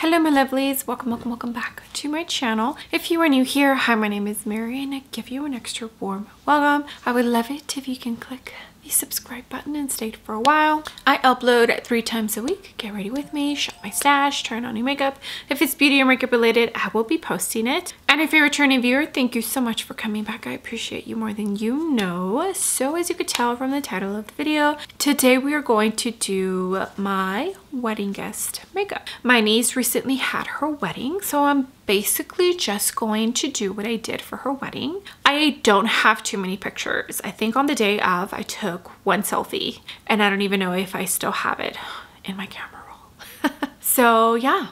Hello my lovelies, welcome back to my channel. If you are new here, hi, my name is Mary and I give you an extra warm welcome. I would love it if you can click the subscribe button and stay for a while. I upload 3 times a week. Get ready with me, shop my stash, try on new makeup. If it's beauty or makeup related, I will be posting it. And if you're a returning viewer, thank you so much for coming back. I appreciate you more than you know. So as you could tell from the title of the video, today we are going to do my wedding guest makeup. My niece recently had her wedding, so I'm basically just going to do what I did for her wedding. I don't have too many pictures. I think on the day of I took 1 selfie and I don't even know if I still have it in my camera roll. So yeah,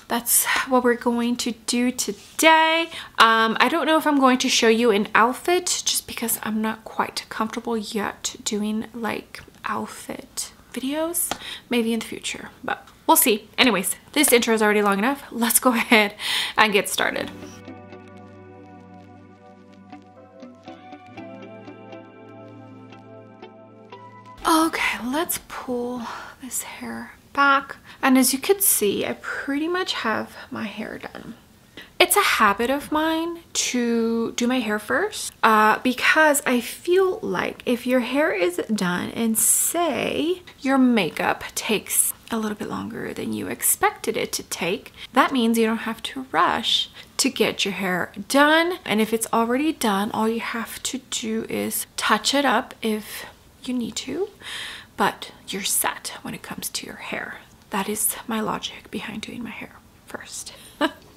that's what we're going to do today. I don't know if I'm going to show you an outfit just because I'm not quite comfortable yet doing like outfit videos, maybe in the future, but we'll see. Anyways, this intro is already long enough. Let's go ahead and get started. Okay, let's pull this hair back. And as you could see, I pretty much have my hair done. It's a habit of mine to do my hair first because I feel like if your hair is done and say your makeup takes a little bit longer than you expected it to take, that means you don't have to rush to get your hair done. And if it's already done, all you have to do is touch it up if you need to, but you're set when it comes to your hair. That is my logic behind doing my hair first.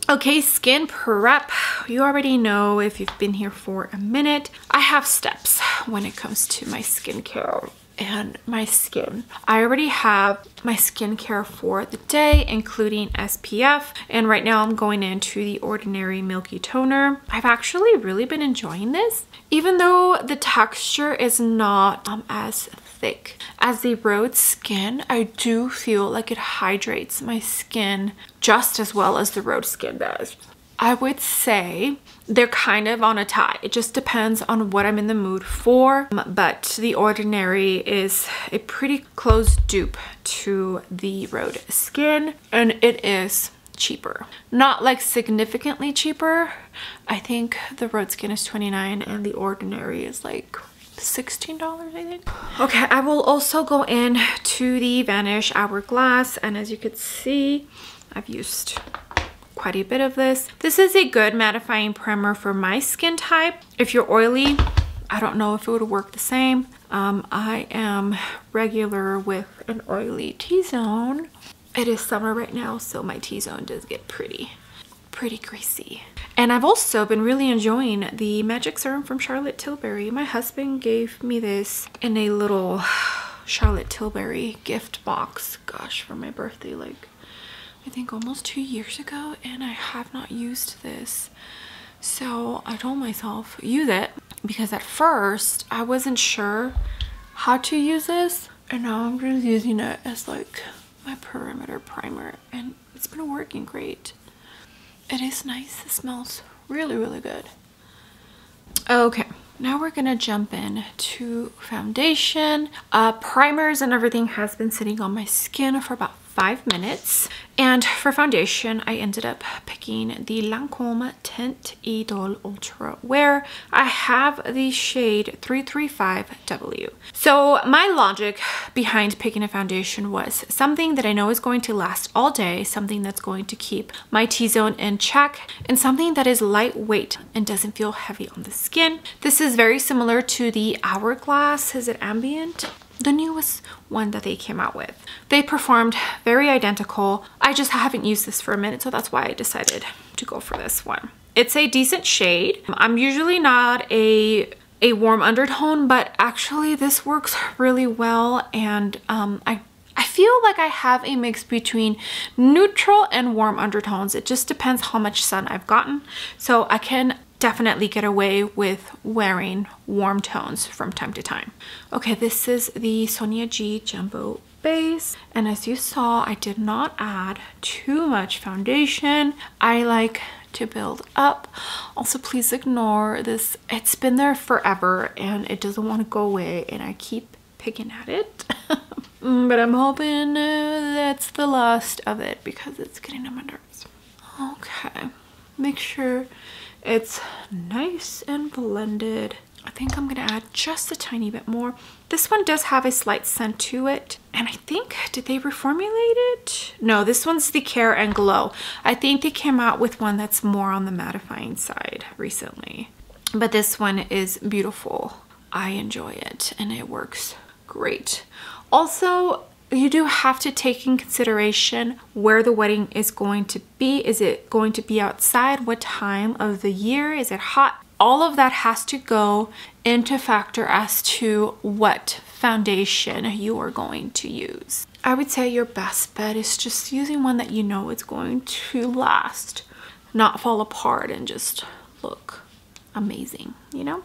Okay, skin prep. You already know if you've been here for a minute. I have steps when it comes to my skincare and my skin. I already have my skincare for the day, including SPF, and right now I'm going into the Ordinary Milky Toner. I've actually really been enjoying this, even though the texture is not as thick as the Rhode Skin. I do feel like it hydrates my skin just as well as the Rhode Skin does. I would say they're kind of on a tie. It just depends on what I'm in the mood for, but the Ordinary is a pretty close dupe to the Rhode Skin, and it is cheaper. Not like significantly cheaper. I think the Rhode Skin is $29 and the Ordinary is like $16, I think. Okay, I will also go in to the Vanish Hourglass, and as you could see, I've used quite a bit of this. This is a good mattifying primer for my skin type. If you're oily, I don't know if it would work the same. I am regular with an oily T-zone. It is summer right now, so my T-zone does get pretty greasy. And I've also been really enjoying the Magic Serum from Charlotte Tilbury. My husband gave me this in a little Charlotte Tilbury gift box, gosh, for my birthday, like I think almost 2 years ago, and I have not used this. So I told myself, use it, because at first I wasn't sure how to use this, and now I'm just using it as like my perimeter primer, and it's been working great. It is nice. It smells really good. Okay, now we're gonna jump in to foundation. Primers and everything has been sitting on my skin for about 5 minutes, and for foundation I ended up picking the Lancome Tint Idole Ultra Wear. I have the shade 335W. So my logic behind picking a foundation was something that I know is going to last all day, something that's going to keep my T-zone in check, and something that is lightweight and doesn't feel heavy on the skin. This is very similar to the Hourglass, is it Ambient? The newest one that they came out with. They performed very identical. I just haven't used this for a minute, so that's why I decided to go for this one. It's a decent shade. I'm usually not a warm undertone, but actually this works really well, and I feel like I have a mix between neutral and warm undertones. It just depends how much sun I've gotten, so I can definitely get away with wearing warm tones from time to time. Okay, this is the Sonia G Jumbo Base, and as you saw, I did not add too much foundation. I like to build up. Also, please ignore this. It's been there forever and it doesn't want to go away, and I keep picking at it. But I'm hoping that's the last of it because it's getting on my nerves. Okay, make sure it's nice and blended. I think I'm gonna add just a tiny bit more. This one does have a slight scent to it. And I think, did they reformulate it? No, this one's the Care and Glow. I think they came out with one that's more on the mattifying side recently. But this one is beautiful. I enjoy it and it works great. Also, you do have to take in consideration where the wedding is going to be. Is it going to be outside? What time of the year? Is it hot? All of that has to go into factor as to what foundation you are going to use. I would say your best bet is just using one that you know is going to last, not fall apart and just look amazing, you know?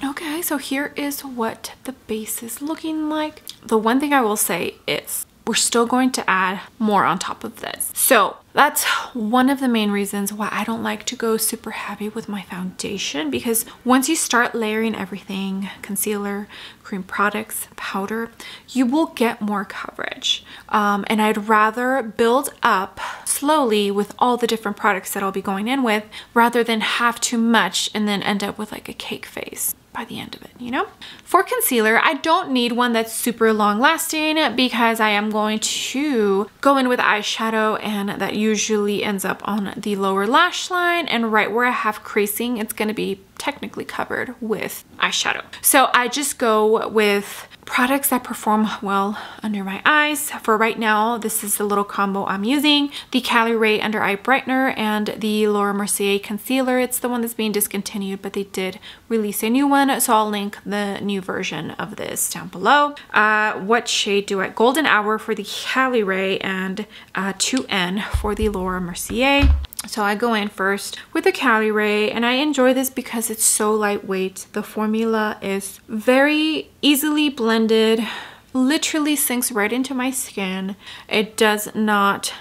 Okay, so here is what the base is looking like. The one thing I will say is we're still going to add more on top of this. So that's one of the main reasons why I don't like to go super heavy with my foundation, because once you start layering everything, concealer, cream products, powder, you will get more coverage. And I'd rather build up slowly with all the different products that I'll be going in with rather than have too much and then end up with like a cake face by the end of it, you know? For concealer, I don't need one that's super long lasting because I am going to go in with eyeshadow, and that usually ends up on the lower lash line, and right where I have creasing, it's going to be technically covered with eyeshadow. So I just go with products that perform well under my eyes. For right now, this is the little combo I'm using: the Cali Ray Under Eye Brightener and the Laura Mercier Concealer. It's the one that's being discontinued, but they did release a new one, so I'll link the new version of this down below. What shade do I? Golden Hour for the Cali Ray and 2N for the Laura Mercier. So I go in first with the Cali Ray, and I enjoy this because it's so lightweight. The formula is very easily blended, literally sinks right into my skin. It does not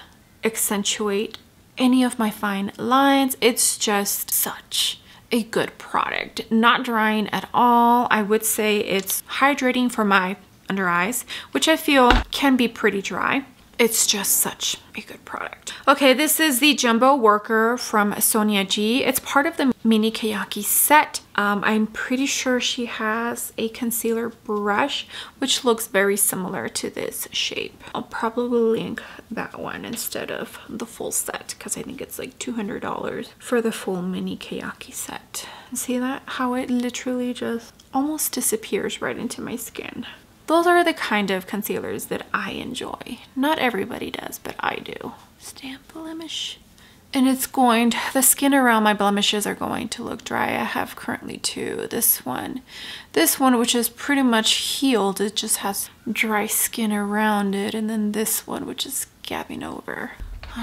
accentuate any of my fine lines. It's just such a good product. Not drying at all. I would say it's hydrating for my under eyes, which I feel can be pretty dry. It's just such a good product. Okay, this is the Jumbo Worker from Sonia G. It's part of the Mini Kayaki set. I'm pretty sure she has a concealer brush, which looks very similar to this shape. I'll probably link that one instead of the full set because I think it's like $200 for the full Mini Kayaki set. See that? How it literally just almost disappears right into my skin. Those are the kind of concealers that I enjoy. Not everybody does, but I do. Stamp blemish. And it's going to, the skin around my blemishes are going to look dry. I have currently two. This one, which is pretty much healed. It just has dry skin around it. And then this one, which is gabbing over.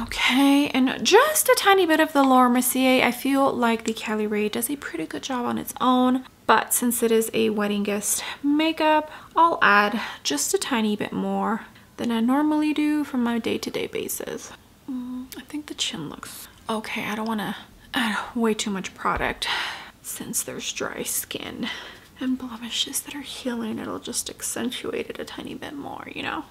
Okay, and just a tiny bit of the Laura Mercier. I feel like the Cali Ray does a pretty good job on its own. But since it is a wedding guest makeup, I'll add just a tiny bit more than I normally do from my day-to-day basis. I think the chin looks okay. I don't want to add way too much product since there's dry skin and blemishes that are healing. It'll just accentuate it a tiny bit more, you know?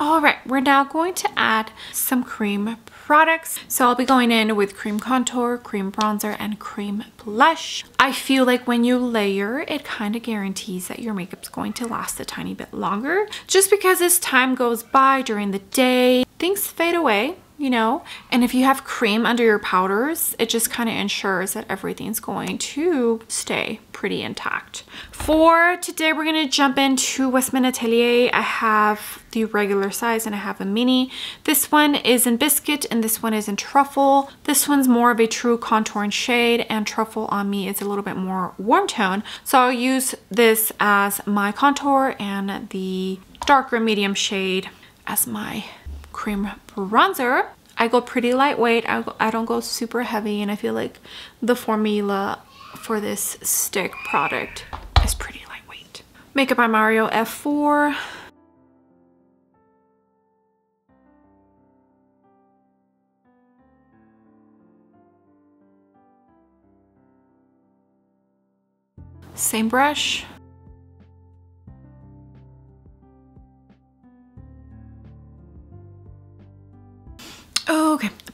All right, we're now going to add some cream products. So I'll be going in with cream contour, cream bronzer, and cream blush. I feel like when you layer, it kind of guarantees that your makeup's going to last a tiny bit longer. Just because as time goes by during the day, things fade away, you know? And if you have cream under your powders, it just kind of ensures that everything's going to stay pretty intact. For today, we're going to jump into Westman Atelier. I have the regular size and I have a mini. This one is in biscuit and this one is in truffle. This one's more of a true contouring shade, and truffle on me is a little bit more warm tone. So I'll use this as my contour and the darker medium shade as my cream bronzer. I go pretty lightweight. I don't go super heavy, and I feel like the formula for this stick product is pretty lightweight. Makeup by Mario F4. Same brush.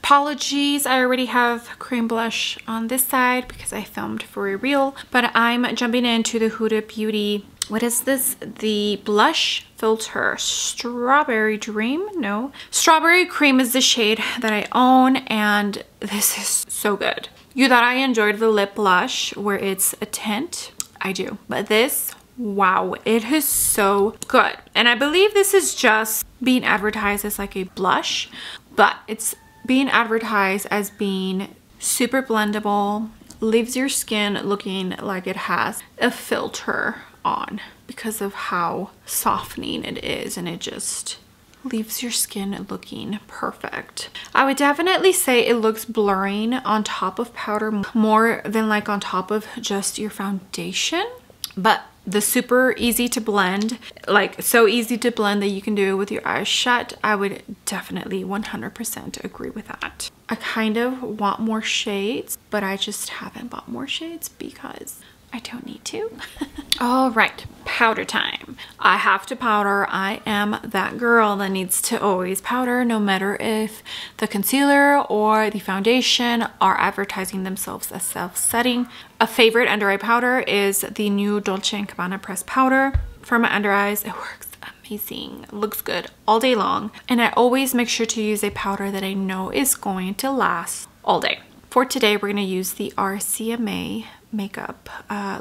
Apologies, I already have cream blush on this side because I filmed for a reel, but I'm jumping into the Huda Beauty, what is this? The blush filter Strawberry Dream? No. Strawberry Cream is the shade that I own, and this is so good. You thought I enjoyed the lip blush where it's a tint? I do. But this, wow, it is so good. And I believe this is just being advertised as like a blush, but it's being advertised as being super blendable, leaves your skin looking like it has a filter on because of how softening it is, and it just leaves your skin looking perfect. I would definitely say it looks blurring on top of powder more than like on top of just your foundation, but the super easy to blend, like so easy to blend that you can do it with your eyes shut, I would definitely 100% agree with that. I kind of want more shades, but I just haven't bought more shades because I don't need to. All right, powder time. I have to powder. I am that girl that needs to always powder, no matter if the concealer or the foundation are advertising themselves as self-setting. A favorite under eye powder is the new Dolce & Gabbana pressed powder for my under eyes. It works amazing. It looks good all day long. And I always make sure to use a powder that I know is going to last all day. For today, we're going to use the RCMA Makeup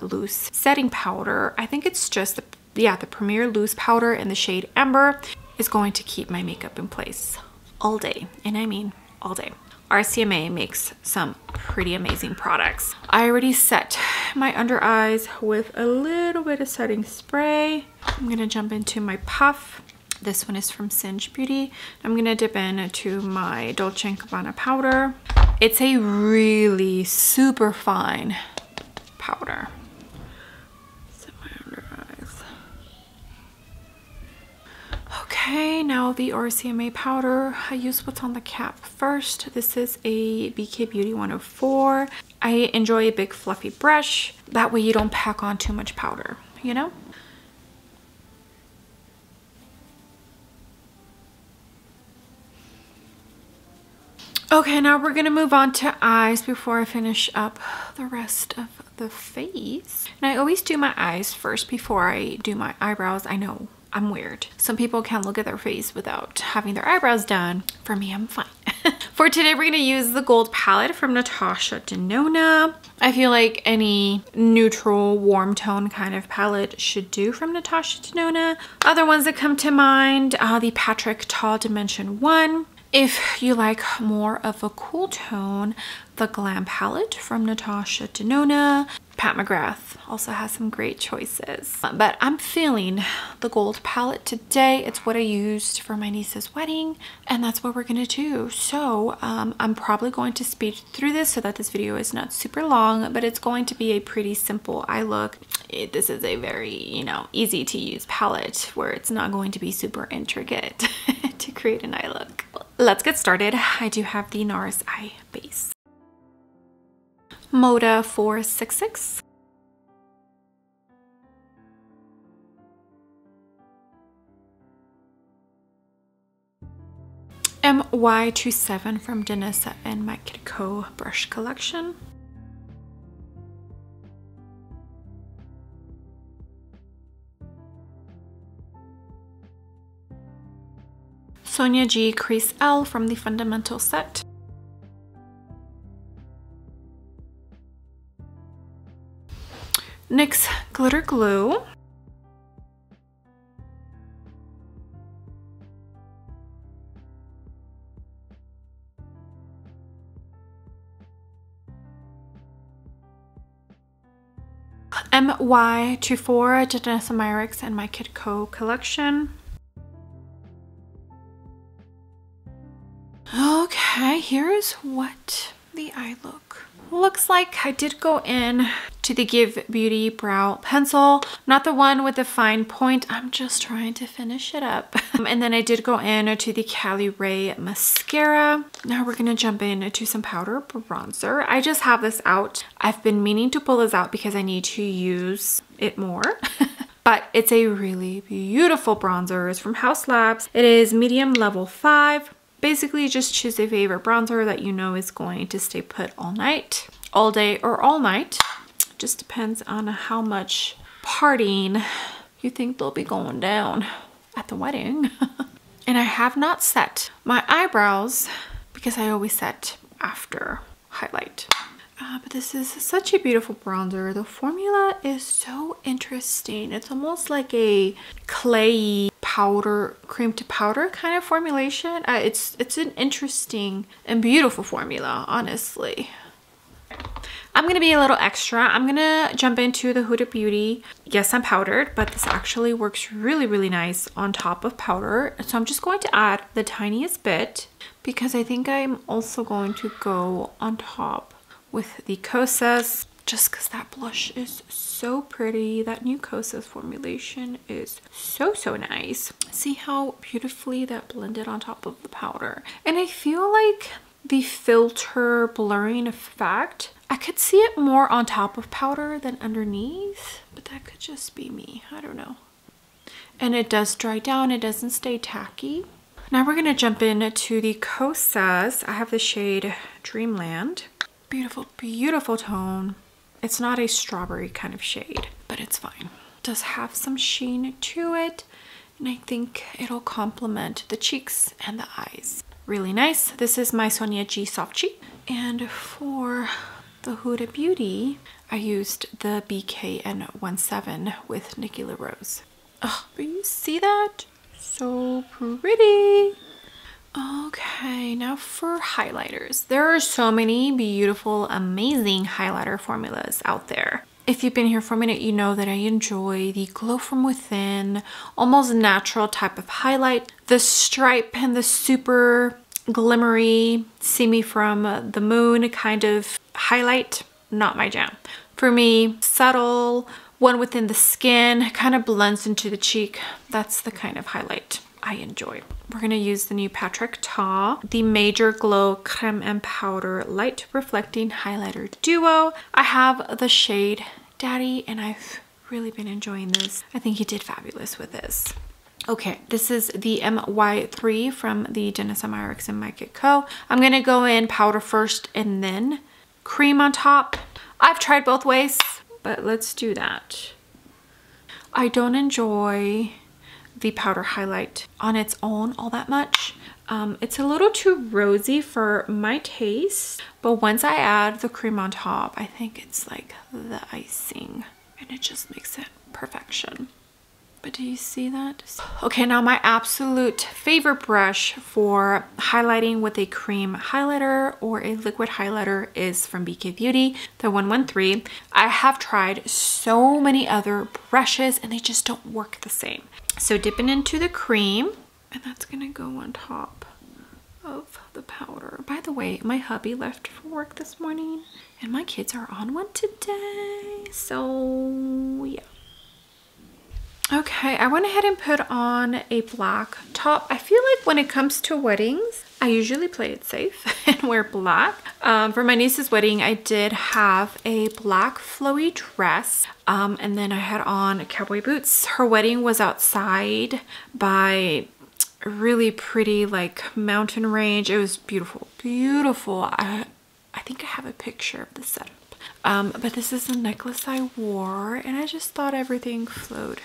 Loose Setting Powder. I think it's just the Premier Loose Powder in the shade Amber is going to keep my makeup in place all day. And I mean all day. RCMA makes some pretty amazing products. I already set my under eyes with a little bit of setting spray. I'm going to jump into my puff. This one is from Singe Beauty. I'm going to dip into my Dolce & Gabbana powder. It's a really super fine powder. Set my under eyes. Okay, now the RCMA powder. I use what's on the cap first. This is a BK Beauty 104. I enjoy a big fluffy brush. That way you don't pack on too much powder, you know? Okay, now we're gonna move on to eyes before I finish up the rest of the face. And I always do my eyes first before I do my eyebrows. I know, I'm weird. Some people can't look at their face without having their eyebrows done. For me, I'm fine. For today, we're gonna use the gold palette from Natasha Denona. I feel like any neutral, warm tone kind of palette should do from Natasha Denona. Other ones that come to mind, the Patrick Ta Dimension 1. If you like more of a cool tone, the Glam palette from Natasha Denona. Pat McGrath also has some great choices. But I'm feeling the gold palette today. It's what I used for my niece's wedding, and that's what we're gonna do. So I'm probably going to speed through this so that this video is not super long, but it's going to be a pretty simple eye look. This is a very, you know, easy to use palette where it's not going to be super intricate to create an eye look. Let's get started. I do have the NARS eye base. Moda 466. MY27 from Danessa and my Kidco brush collection. Sonia G Crease L from the Fundamental set. NYX Glitter Glue. MY24 Danessa Myricks and my Kidco collection. Okay, here is what the eye look looks like. I did go in to the Give Beauty brow pencil, not the one with the fine point. I'm just trying to finish it up. And then I did go in to the Cali Ray mascara. Now we're gonna jump into some powder bronzer. I just have this out. I've been meaning to pull this out because I need to use it more. But it's a really beautiful bronzer. It's from House Labs. It is medium level 5. Basically, just choose a favorite bronzer that you know is going to stay put all night, all day, or all night. Just depends on how much partying you think they'll be going down at the wedding. And I have not set my eyebrows because I always set after highlight. But this is such a beautiful bronzer. The formula is so interesting. It's almost like a clayey powder, cream to powder kind of formulation. It's an interesting and beautiful formula, honestly. I'm gonna be a little extra. I'm gonna jump into the Huda Beauty. Yes, I'm powdered, but this actually works really, really nice on top of powder. So I'm just going to add the tiniest bit because I think I'm also going to go on top with the Kosas, just because that blush is so pretty. That new Kosas formulation is so, so nice. See how beautifully that blended on top of the powder. And I feel like the filter blurring effect, I could see it more on top of powder than underneath, but that could just be me. I don't know. And it does dry down. It doesn't stay tacky. Now we're going to jump into the Kosas. I have the shade Dreamland. Beautiful, beautiful tone. It's not a strawberry kind of shade, but it's fine. It does have some sheen to it, and I think it'll complement the cheeks and the eyes. Really nice. This is my Sonia G Soft Cheek. And for the Huda Beauty, I used the BKN17 with Nikki LaRose. Oh, but you see that? So pretty. Okay, now for highlighters. There are so many beautiful, amazing highlighter formulas out there. If you've been here for a minute, you know that I enjoy the glow from within, almost natural type of highlight. The stripe and the super glimmery, see me from the moon kind of highlight, not my jam. For me, subtle, one within the skin, kind of blends into the cheek. That's the kind of highlight I enjoy. We're going to use the new Patrick Ta, the Major Glow Creme and Powder Light Reflecting Highlighter Duo. I have the shade Daddy, and I've really been enjoying this. I think he did fabulous with this. Okay, this is the MY3 from the Dennis M. Erickson Make It Co. I'm going to go in powder first and then cream on top. I've tried both ways, but let's do that. I don't enjoy the powder highlight on its own all that much. It's a little too rosy for my taste, but once I add the cream on top, I think it's like the icing, and it just makes it perfection. But do you see that? Okay, now my absolute favorite brush for highlighting with a cream highlighter or a liquid highlighter is from BK Beauty, the 113. I have tried so many other brushes and they just don't work the same. So dipping into the cream, and that's gonna go on top of the powder. By the way, my hubby left for work this morning and my kids are on one today, so yeah. Okay, I went ahead and put on a black top. I feel like when it comes to weddings, I usually play it safe and wear black. For my niece's wedding, I did have a black flowy dress, and then I had on cowboy boots. Her wedding was outside by a really pretty like mountain range. It was beautiful, beautiful. I think I have a picture of the setup. But this is the necklace I wore, and I just thought everything flowed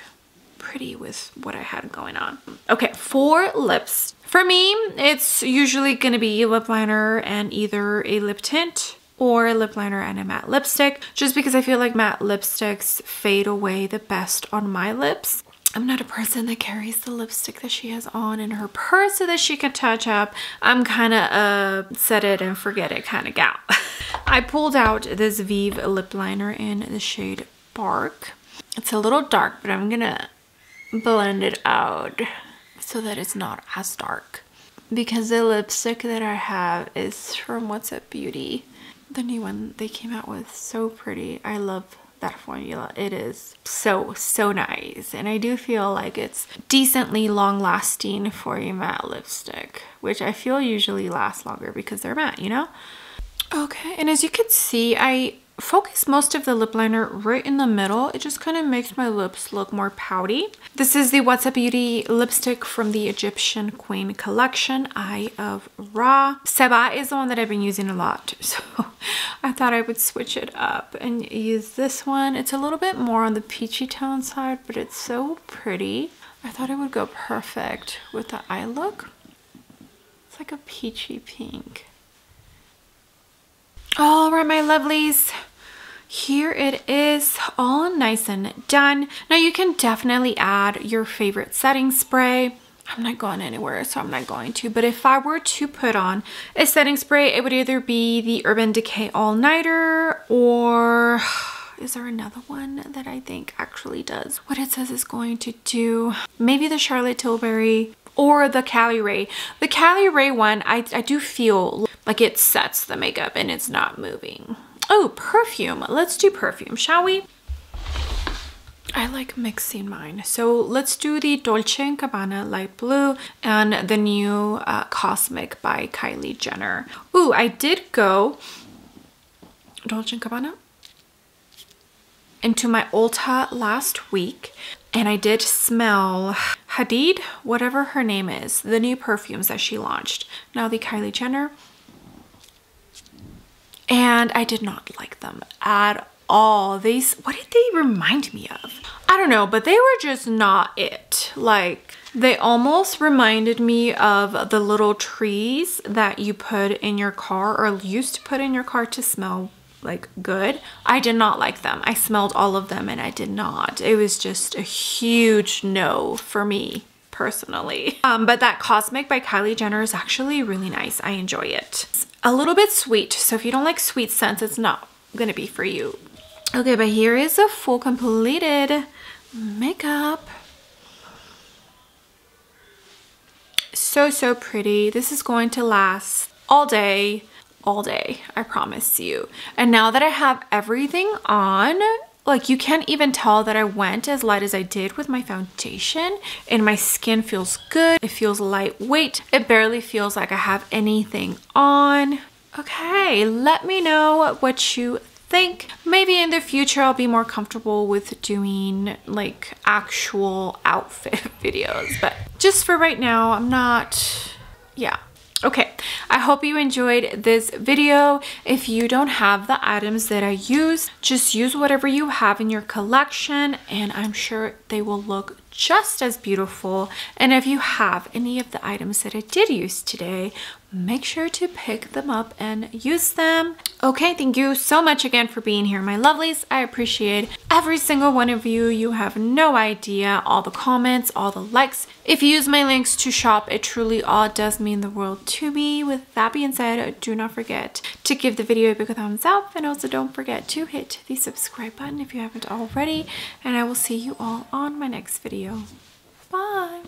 pretty with what I had going on. Okay, for lips. For me, it's usually gonna be lip liner and either a lip tint or a lip liner and a matte lipstick, just because I feel like matte lipsticks fade away the best on my lips. I'm not a person that carries the lipstick that she has on in her purse so that she can touch up. I'm kind of a set it and forget it kind of gal. I pulled out this Vive lip liner in the shade Bark. It's a little dark, but I'm gonna blend it out so that it's not as dark, because the lipstick that I have is from What's Up Beauty, the new one they came out with. So pretty. I love that formula. It is so nice, and I do feel like it's decently long lasting for a matte lipstick, which I feel usually lasts longer because they're matte, you know. Okay, and as you can see, I focus most of the lip liner right in the middle. It just kind of makes my lips look more pouty. This is the What's Up Beauty lipstick from the Egyptian Queen collection, Eye of Ra. Seba is the one that I've been using a lot, so I thought I would switch it up and use this one. It's a little bit more on the peachy tone side, but it's so pretty. I thought it would go perfect with the eye look. It's like a peachy pink. All right, my lovelies, here it is, all nice and done. Now you can definitely add your favorite setting spray. I'm not going anywhere, so I'm not going to, but if I were to put on a setting spray, it would either be the Urban Decay All Nighter, or is there another one that I think actually does what it says it's going to do? Maybe the Charlotte Tilbury or the Cali Ray. The Cali Ray one, I do feel like it sets the makeup and it's not moving. Oh, perfume. Let's do perfume, shall we? I like mixing mine. So let's do the Dolce & Gabbana Light Blue and the new Cosmic by Kylie Jenner. Ooh, I did go Dolce & Gabbana into my Ulta last week, and I did smell Hadid, whatever her name is, the new perfumes that she launched. Now the Kylie Jenner. And I did not like them at all. What did they remind me of? I don't know, but they were just not it. Like, they almost reminded me of the little trees that you put in your car, or used to put in your car to smell like good. I did not like them. I smelled all of them and I did not. It was just a huge no for me personally. But that Cosmic by Kylie Jenner is actually really nice. I enjoy it. It's a little bit sweet, so if you don't like sweet scents, it's not gonna be for you. Okay, but here is a full completed makeup. So pretty. This is going to last all day, I promise you. And now that I have everything on, like, you can't even tell that I went as light as I did with my foundation, and my skin feels good. It feels lightweight. It barely feels like I have anything on. Okay, let me know what you think. Maybe in the future I'll be more comfortable with doing like actual outfit videos, but just for right now, I'm not, yeah. Okay, I hope you enjoyed this video. If you don't have the items that I use, just use whatever you have in your collection and I'm sure they will look just as beautiful. And if you have any of the items that I did use today, make sure to pick them up and use them. Okay, thank you so much again for being here, my lovelies. I appreciate every single one of you. You have no idea, all the comments, all the likes. If you use my links to shop, it truly all does mean the world to me. With that being said, do not forget to give the video a big thumbs up, and also don't forget to hit the subscribe button if you haven't already, and I will see you all on my next video. Bye!